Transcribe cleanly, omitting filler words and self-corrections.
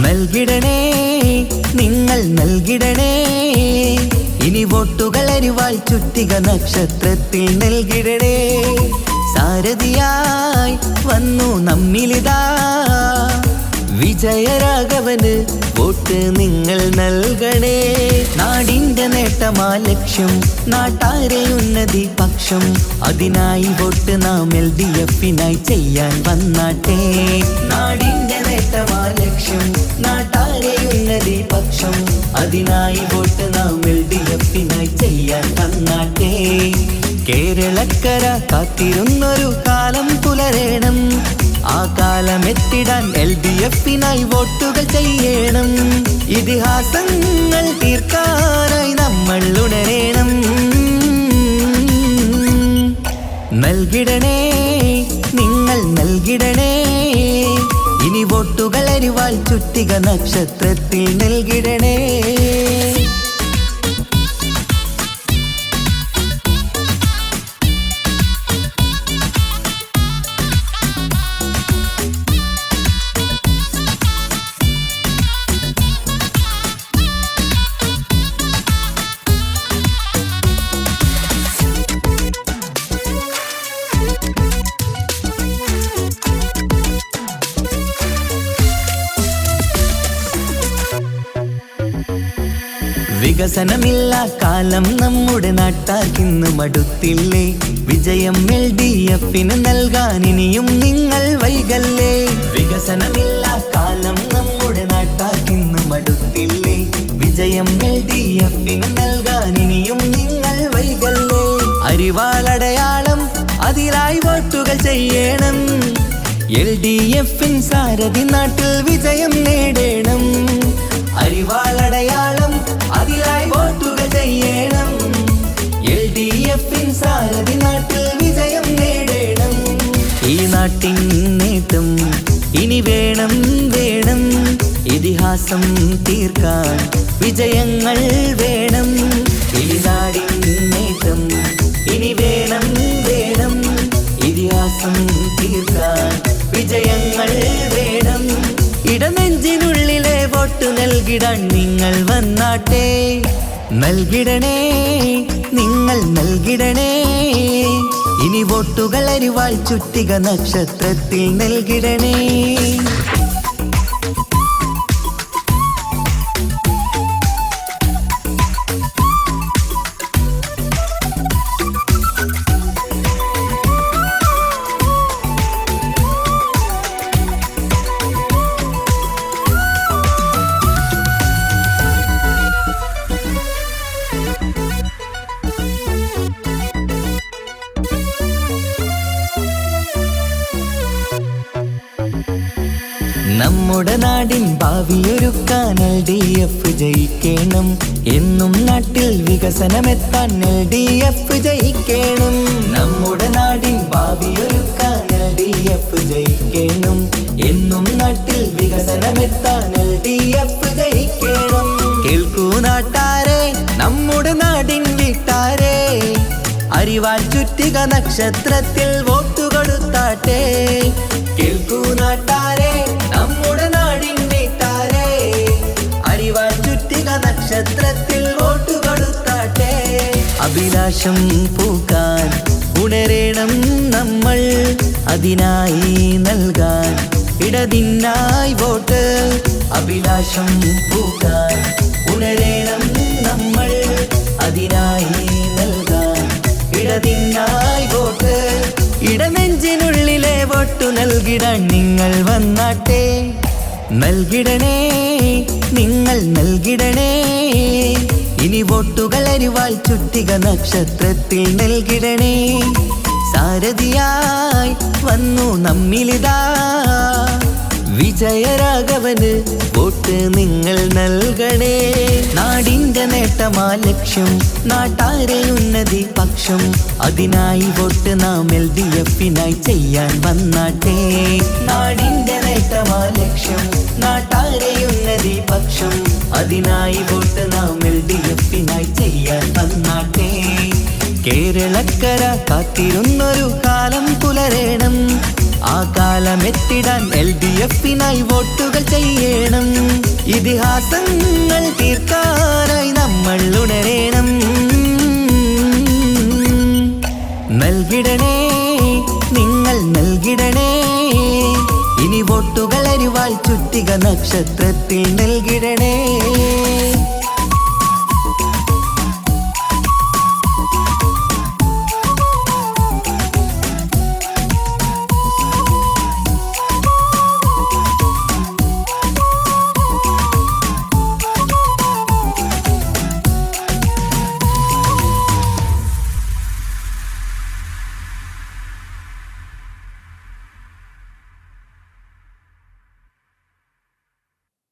നൽകിടണേ നിങ്ങൾ നൽകിടണേ ഇനി വോട്ടുകൾ അരിവാൾ ചുറ്റിക നക്ഷത്രത്തിൽ നൽകിടണേ സാരഥിയായി വന്നു നമ്മിലിതാ വിജയരാഘവന് വോട്ട് നിങ്ങൾ നൽകണേ നാടിന്റെ നേട്ടമാ ലക്ഷ്യം നാട്ടാരെ ഉന്നതി പക്ഷം അതിനായി വോട്ട് നാം LDF-നായി ചെയ്യാൻ വന്നാട്ടെ നാടിന്റെ നേട്ടമാ ലക്ഷ്യം നാട്ടാരെ ഉന്നതി പക്ഷം അതിനായി വോട്ട് നാം LDF-നായി ചെയ്യാൻ വന്നാട്ടെ കേരളക്കര കാത്തിരുന്നൊരു കാലം പുലരേണം ആ കാലം എത്തിടാൻ LDF-നായി വോട്ടുകൾ ചെയ്യണം ഇതിഹാസങ്ങൾ തീർക്കാനായി നമ്മൾ ഉണരേണം നൽകിടണേ നിങ്ങൾ നൽകിടണേ ഇനി വോട്ടുകൾ അരിവാൾ ചുറ്റിക നക്ഷത്രത്തിൽ നൽകിടണേ വികസനമില്ല കാലം നമ്മുടെ നാട്ടാർക്കിന്ന് മടുത്തില്ലേ വിജയം LDF-ന് നൽകാൻ ഇനിയും നിങ്ങൾ വൈകല്ലേ വികസനമില്ല കാലം നമ്മുടെ നാട്ടാർക്കിന്ന് മടുത്തില്ലേ വിജയം LDF-ന് നൽകാൻ ഇനിയും നിങ്ങൾ വൈകല്ലേ അരിവാളടയാളം അതിലായി വോട്ടുകൾ ചെയ്യണം LDF-ൻ സാരഥി നാട്ടിൽ വിജയം നേടണം അരിവാളടയാളം അതിലായി വോട്ടുകൾ ചെയ്യണം LDF-ൻ സാരഥി നാട്ടിൽ വിജയം നേടണം ഈ നാട്ടിൻ നേട്ടം ഇനി വേണം വേണം ഇതിഹാസം തീർക്കാൻ വിജയങ്ങൾ വേണം ഈ നാടിൻ നേട്ടം ഇനി വേണം വേണം ഇതിഹാസം തീർക്കാൻ വിജയങ്ങൾ വേണം ഇടനെഞ്ചിനുള്ളിലെ വോട്ട് നൽകിടാൻ നിങ്ങൾ വന്നാട്ടെ നൽകിടണേ നിങ്ങൾ നൽകിടണേ ഇനി വോട്ടുകൾ അരിവാൾ ചുറ്റിക നക്ഷത്രത്തിൽ നൽകിടണേ നമ്മുടെ നാടിൻ ഭാവിയൊരുക്കാൻ LDF ജയിക്കണം എന്നും നാട്ടിൽ വികസനമെത്താൻ LDF ജയിക്കണം നമ്മുടെ നാടിൻ ഭാവിയൊരുക്കാൻ LDF ജയിക്കണം എന്നും നാട്ടിൽ വികസനമെത്താൻ LDF ജയിക്കണം കേൾക്കൂ നാട്ടാരെ നമ്മുടെ നാടിൻ വീട്ടാരെ അരിവാൾ ചുറ്റിക നക്ഷത്രത്തിൽ വോട്ട് കൊടുത്താട്ടെ കേൾക്കൂ നാട്ടാരെ നമ്മുടെ നാടിൻ വീട്ടാരെ അരിവാൾ ചുറ്റിക നക്ഷത്രത്തിൽ വോട്ട് കൊടുത്താട്ടെ അഭിലാഷം പൂക്കാൻ ഉണരേണം നമ്മൾ അതിനായി നൽകാൻ ഇടതിനായി വോട്ട് അഭിലാഷം പൂക്കാൻ ഉണരേണം നമ്മൾ അതിനായി നൽകാൻ ഇടതിനായി വോട്ട് ഇടനെഞ്ചിനുള്ളിലെ വോട്ടു നൽകിടാൻ നിങ്ങൾ വന്നാട്ടെ നൽകിടണേ നിങ്ങൾ നൽകിടണേ ഇനി വോട്ടുകൾ അരിവാൾ ചുറ്റിക നക്ഷത്രത്തിൽ നൽകിടണേ സാരഥിയായി വന്നു നമ്മിലിതാ വിജയരാഘവന് വോട്ട് നിങ്ങൾ നൽകണേ നാടിന്റെ നേട്ടമാ ലക്ഷ്യം നാട്ടാരെ ഉന്നതി പക്ഷം അതിനായി വോട്ട് നാം LDF-നായി ചെയ്യാൻ വന്നാട്ടെ നാടിന്റെ നേട്ടമാ ലക്ഷ്യം നാട്ടാരെ ഉന്നതി പക്ഷം അതിനായി വോട്ട് നാം LDF-നായി ചെയ്യാൻ വന്നാട്ടെ കേരളക്കര കാത്തിരുന്നൊരു കാലം പുലരേണം ആ കാലം കാലമെത്തിടാൻ LDF-നായി വോട്ടുകൾ ചെയ്യണം. ഇതിഹാസങ്ങൾ തീർക്കാനായി നമ്മൾ ഉണരേണം. നൽകിടണേ, നിങ്ങൾ നൽകിടണേ, ഇനി വോട്ടുകൾ അരിവാൾ ചുറ്റിക നക്ഷത്രത്തിൽ നൽകിടണേ.